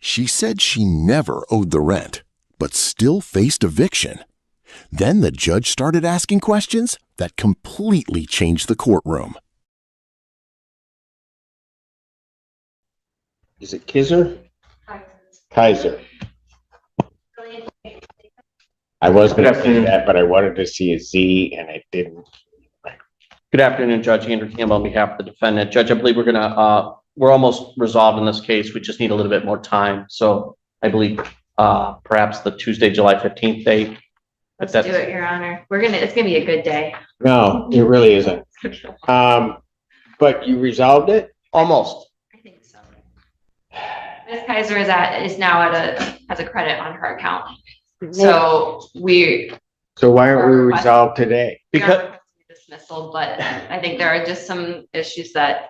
She said she never owed the rent, but still faced eviction. Then the judge started asking questions that completely changed the courtroom. Is it Kizer? Kaiser. I was going to say that, but I wanted to see a Z and I didn't. Good afternoon, Judge Andrew Campbell on behalf of the defendant. Judge, I believe we're almost resolved in this case. We just need a little bit more time. So I believe perhaps the Tuesday, July 15th date. Let's do it, Your Honor. It's gonna be a good day. No, it really isn't. But you resolved it? Almost. I think so. Ms. Kaiser is now has a credit on her account. So why aren't we resolved today? Because dismissal, but I think there are just some issues that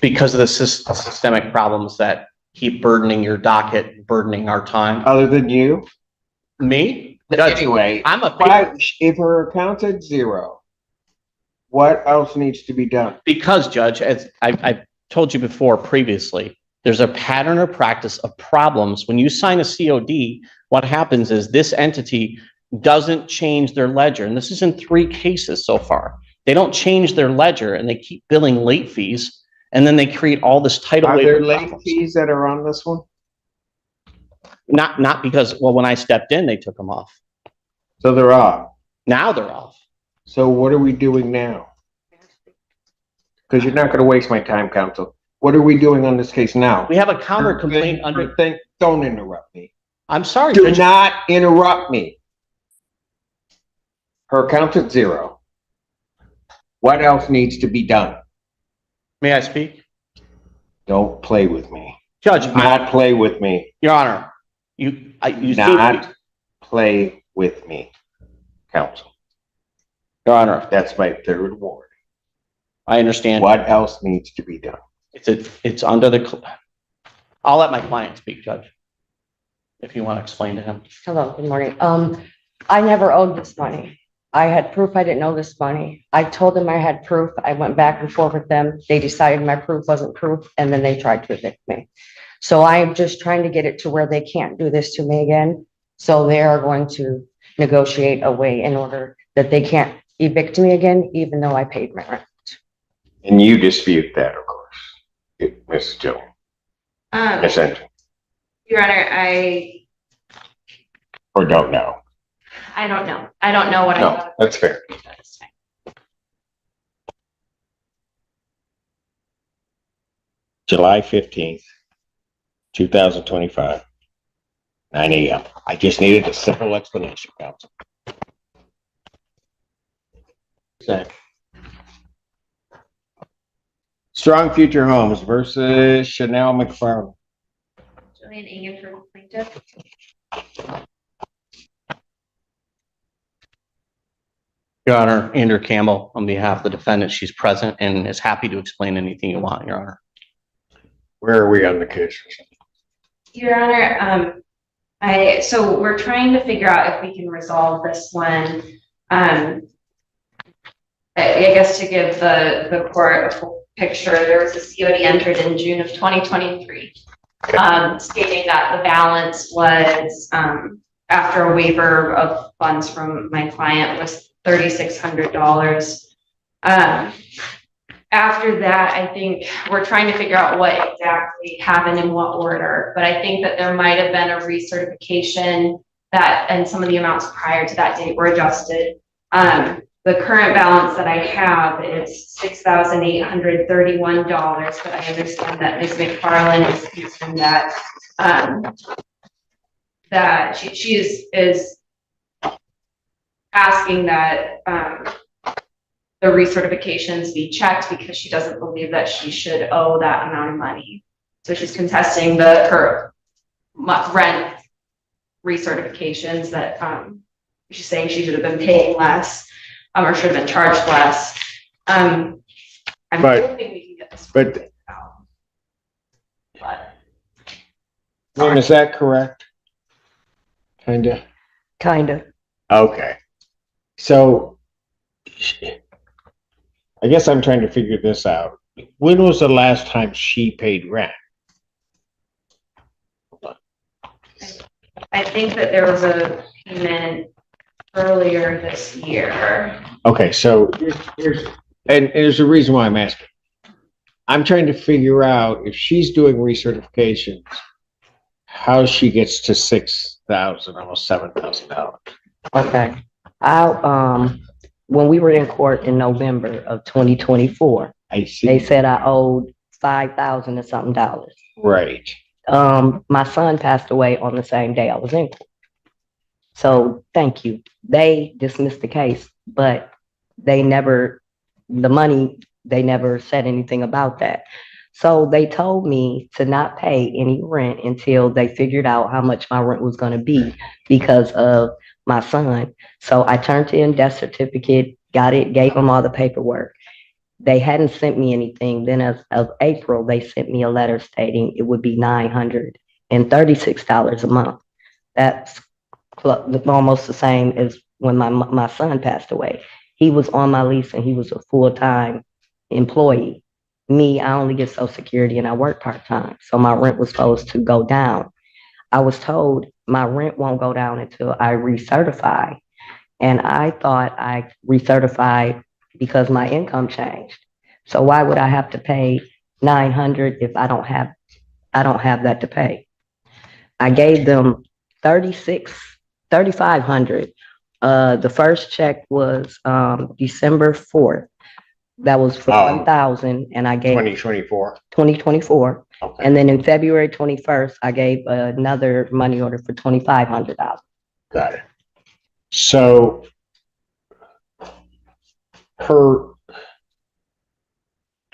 because of the systemic problems that keep burdening your docket, burdening our time. Other than you? Me? Anyway, if her account's at zero, what else needs to be done? Because, Judge, as I've told you before previously, there's a pattern or practice of problems. When you sign a COD, what happens is this entity doesn't change their ledger. And this is in 3 cases so far. They don't change their ledger and they keep billing late fees. And then they create all this title waiver. Are there late fees that are on this one? Not because, well, when I stepped in, they took them off. So they're off. Now they're off. So what are we doing now? Because you're not going to waste my time, counsel. What are we doing on this case now? We have a counter complaint under. Don't interrupt me. I'm sorry. Do not interrupt me. Her account's at zero. What else needs to be done? May I speak? Don't play with me. Judge, not play with me. Your Honor, you not play with me, counsel. Your Honor, that's my 3rd warning. I understand. What else needs to be done? It's under the. I'll let my client speak, Judge, if you want to explain to him. Hello, good morning. I never owed this money. I had proof I didn't owe this money. I told them I had proof. I went back and forth with them. They decided my proof wasn't proof, and then they tried to evict me. So I'm just trying to get it to where they can't do this to me again. So they are going to negotiate a way in order that they can't evict me again, even though I paid my rent. And you dispute that, of course, Ms. Joe. Your Honor, or don't know. I don't know. I don't know what no, that's fair. July 15th, 2025, 9 a.m. I just needed a simple explanation, counsel. Strong Future Homes versus Chanel McFarland. Julian Ingham for plaintiff. Your Honor, Andrew Campbell on behalf of the defendant. She's present and is happy to explain anything you want, Your Honor. Where are we on the case? Your Honor, so we're trying to figure out if we can resolve this one. I guess to give the court a full picture, there was a COD entered in June of 2023, stating that the balance was, after a waiver of funds from my client, was $3,600. After that, I think we're trying to figure out what exactly happened in what order, but I think that there might have been a recertification and some of the amounts prior to that date were adjusted. The current balance that I have is $6,831, but I understand that Ms. McFarland is concerned that she is asking that the recertifications be checked because she doesn't believe that she should owe that amount of money. So she's contesting her rent recertifications that she's saying she should have been paying less or should have been charged less. I'm hoping we can get this out. But is that correct? Kinda. Okay. So I guess I'm trying to figure this out. When was the last time she paid rent? I think that there was a payment earlier this year. Okay, so there's a reason why I'm asking. I'm trying to figure out if she's doing recertifications, how she gets to $6,000, almost $7,000. Okay. When we were in court in November of 2024, I they see. said I owed 5,000 and something dollars. Right. My son passed away on the same day I was in court. So thank you. They dismissed the case, but they never said anything about that. So they told me to not pay any rent until they figured out how much my rent was going to be because of my son. So I turned in death certificate, got it, gave them all the paperwork. They hadn't sent me anything. Then as of April, they sent me a letter stating it would be $936 a month. That's almost the same as when my son passed away. He was on my lease and he was a full-time employee. Me, I only get Social Security and I work part-time. So my rent was supposed to go down. I was told my rent won't go down until I recertify. And I thought I recertified because my income changed. So why would I have to pay $900 if I don't have that to pay? I gave them $3,500. The first check was December 4th. That was for 1,000, and I gave 2024. Okay. And then in February 21st, I gave another money order for $2,500. Got it. So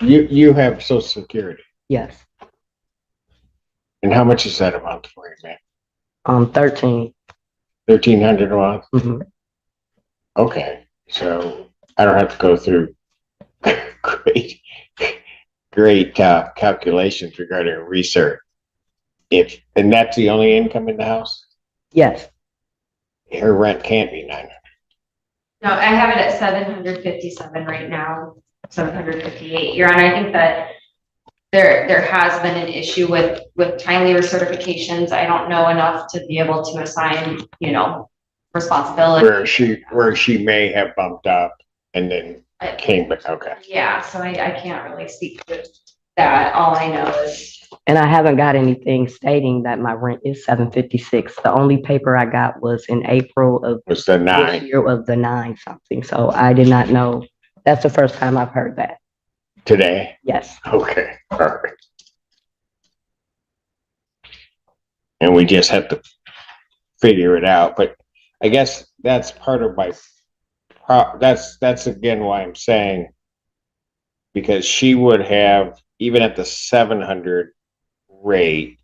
you have Social Security, Yes. and how much is that a month for you, man? 13. $1,300 a month. Mm-hmm. Okay, so I don't have to go through great calculations regarding research. And that's the only income in the house. Yes. Her rent can't be $900. No, I have it at 757 right now, 758. Your Honor, I think that there has been an issue with timely recertifications. I don't know enough to be able to assign, responsibility. Where she may have bumped up and then came back. Okay. Yeah, so I can't really speak to that. All I know is. And I haven't got anything stating that my rent is $756. The only paper I got was in April of Was the this 9 year of the 9 something. So I did not know. That's the first time I've heard that. today? Yes. Okay, perfect. And we just have to figure it out, but I guess that's part of my that's again why I'm saying, because she would have, even at the 700 rate,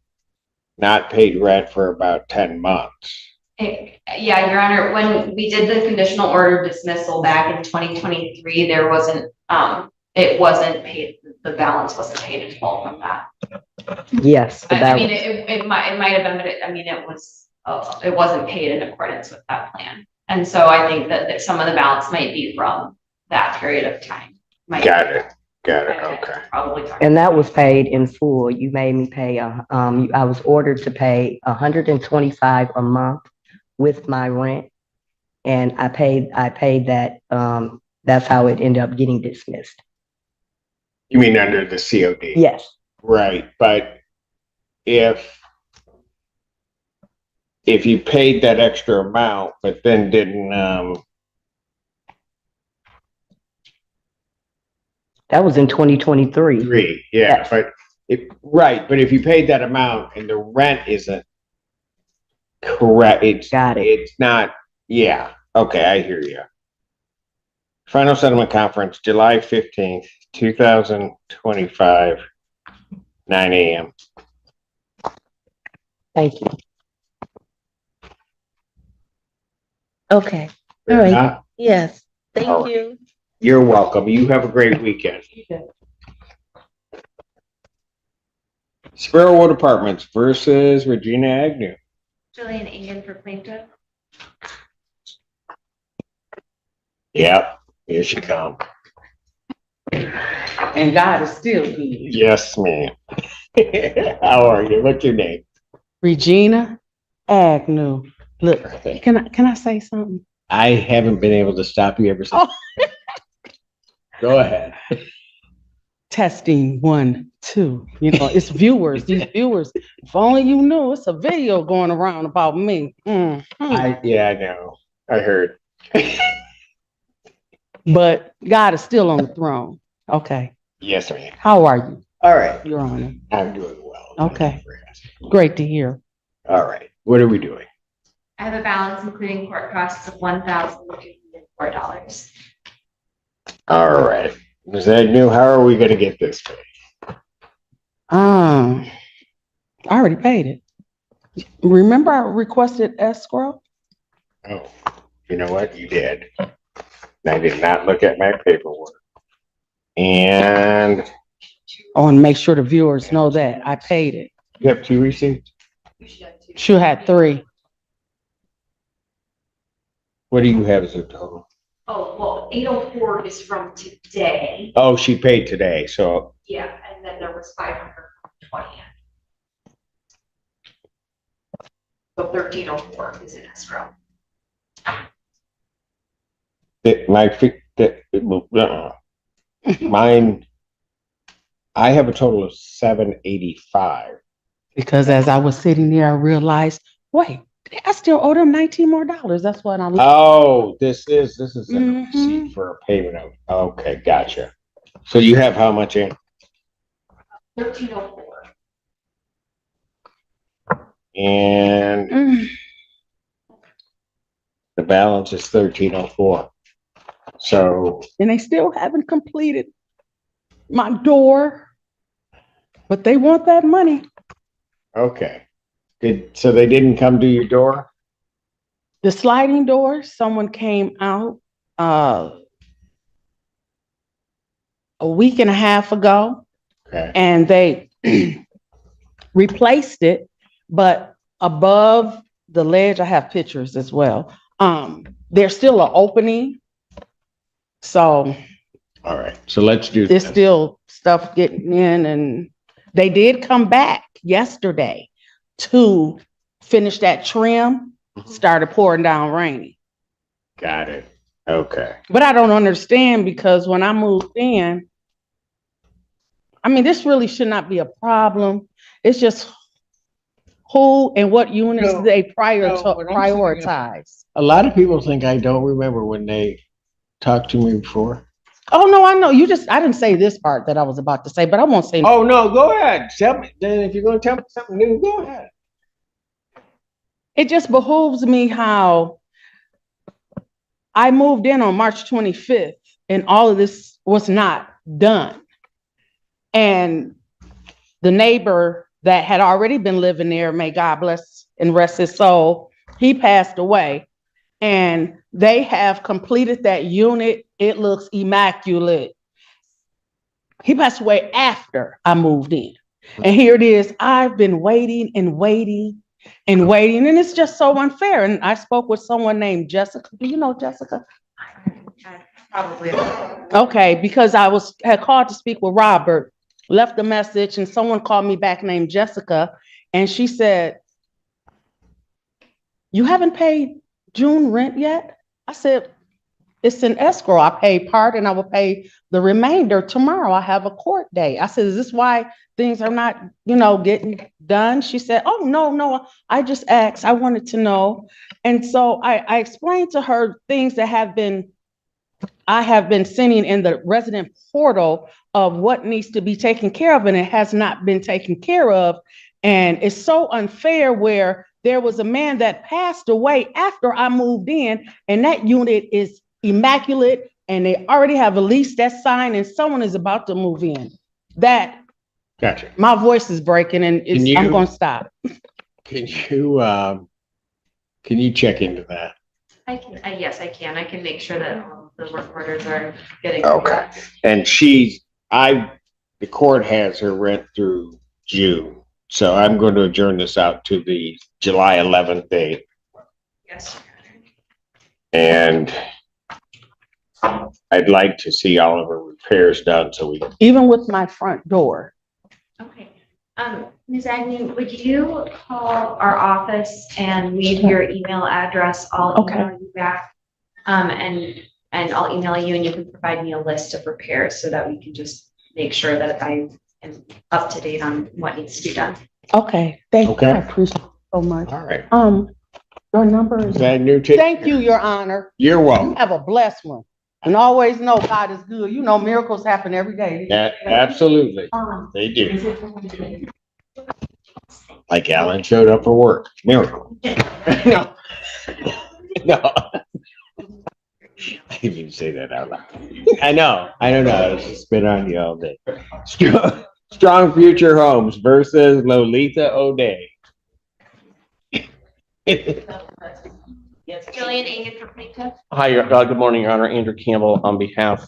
not paid rent for about 10 months. Yeah, Your Honor, when we did the conditional order dismissal back in 2023, there wasn't, it wasn't paid, the balance wasn't paid in full from that. Yes. I mean, it might have been, but it wasn't paid in accordance with that plan. And so I think that some of the balance might be from that period of time. Got it. Okay. Probably. And that was paid in full. You made me pay, I was ordered to pay $125 a month with my rent. And I paid that, that's how it ended up getting dismissed. You mean under the COD? Yes. Right, but if you paid that extra amount, but then didn't, That was in 2023. yeah, Yes. but if you paid that amount and the rent isn't correct, it's not, yeah, okay, I hear you. Final settlement conference, July 15th, 2025, 9 a.m. Thank you. Okay, all right, Uh, yes, All thank right. you. You're welcome. You have a great weekend. Sparrowwood Apartments versus Regina Agnew. Julian Engen for plaintiff. Yep, here she comes. And God is still good. Yes, ma'am. How are you? What's your name? Regina Agnew, look, can I say something? I haven't been able to stop you ever since. Go ahead. Testing 1, 2, it's viewers, these viewers. If only you knew, it's a video going around about me. I know. I heard. But God is still on the throne. Okay. Yes, ma'am. How are you, All right. Your Honor? I'm doing well. Okay. Great to hear. All right. What are we doing? I have a balance including court costs of $1,054. All right. Ms. Agnew, how are we going to get this paid? I already paid it. Remember I requested escrow? Oh, you know what? You did. I did not look at my paperwork. And I want to make sure the viewers know that I paid it. you have 2 receipts? She had 3. What do you have as a total? Oh, well, 804 is from today. Oh, she paid today, so. Yeah, and then there was 520. So 1304 is in escrow. Mine, I have a total of 785. Because as I was sitting there, I realized, wait, I still owe them $19 more. That's what I'm. Oh, this is a Mhm. receipt for a payment of, okay, gotcha. So you have how much in? 1304. And the balance is 1304. So, And they still haven't completed my door, but they want that money. okay. So they didn't come to your door? The sliding door, someone came out a week and a half ago, Okay. and they replaced it, but above the ledge, I have pictures as well. There's still an opening. So All right. So let's do there's this. still stuff getting in, and they did come back yesterday to finish that trim. Started pouring down raining. Got it. Okay. But I don't understand, because when I moved in, I mean, this really should not be a problem. It's just who and what units No, they what I'm saying is- prioritize. A lot of people think I don't remember when they talked to me before. Oh, no, I know. I didn't say this part that I was about to say, but I won't say. Oh, no, go ahead. Tell me. Then if you're going to tell me something new, go ahead. It just behooves me how I moved in on March 25th and all of this was not done. And the neighbor that had already been living there, may God bless and rest his soul, he passed away. And they have completed that unit. It looks immaculate. He passed away after I moved in. And here it is. I've been waiting and waiting and waiting. And it's just so unfair. And I spoke with someone named Jessica. Do you know Jessica? Probably. Okay, because I had called to speak with Robert, left a message, and someone called me back named Jessica. And she said, "You haven't paid June rent yet?" I said, "It's an escrow. I paid part and I will pay the remainder tomorrow. I have a court date." I said, "Is this why things are not, getting done?" She said, "Oh, no. I just asked. I wanted to know." And so I explained to her things that I have been sending in the resident portal of what needs to be taken care of, and it has not been taken care of. And it's so unfair where there was a man that passed away after I moved in, and that unit is immaculate, and they already have a lease that's signed, and someone is about to move in. Gotcha. My voice is breaking, and I'm going to stop. Can you check into that? I can, yes, I can. I can make sure that the work orders are getting. Okay. And the court has her rent through June. So I'm going to adjourn this out to the July 11th date. Yes. And I'd like to see all of her repairs done so we. Even with my front door. Okay. Ms. Agnew, would you call our office and leave your email address? I'll Okay. email you back. And I'll email you and you can provide me a list of repairs so that we can just make sure that I am up to date on what needs to be done. Okay, thank you. Okay. I appreciate it so much. All right. Your number is, That new take. thank you, Your Honor. You're You welcome. have a blessed one. And always know God is good. You know, miracles happen every day. Yeah, absolutely. They do. Like Alan showed up for work. Miracle. No. No. I didn't even say that out loud. I know. I don't know. It's just been on you all day. Strong Future Homes versus Lolita O'Day. Jillian Agan for plaintiff. Hi, good morning, Your Honor. Andrew Campbell on behalf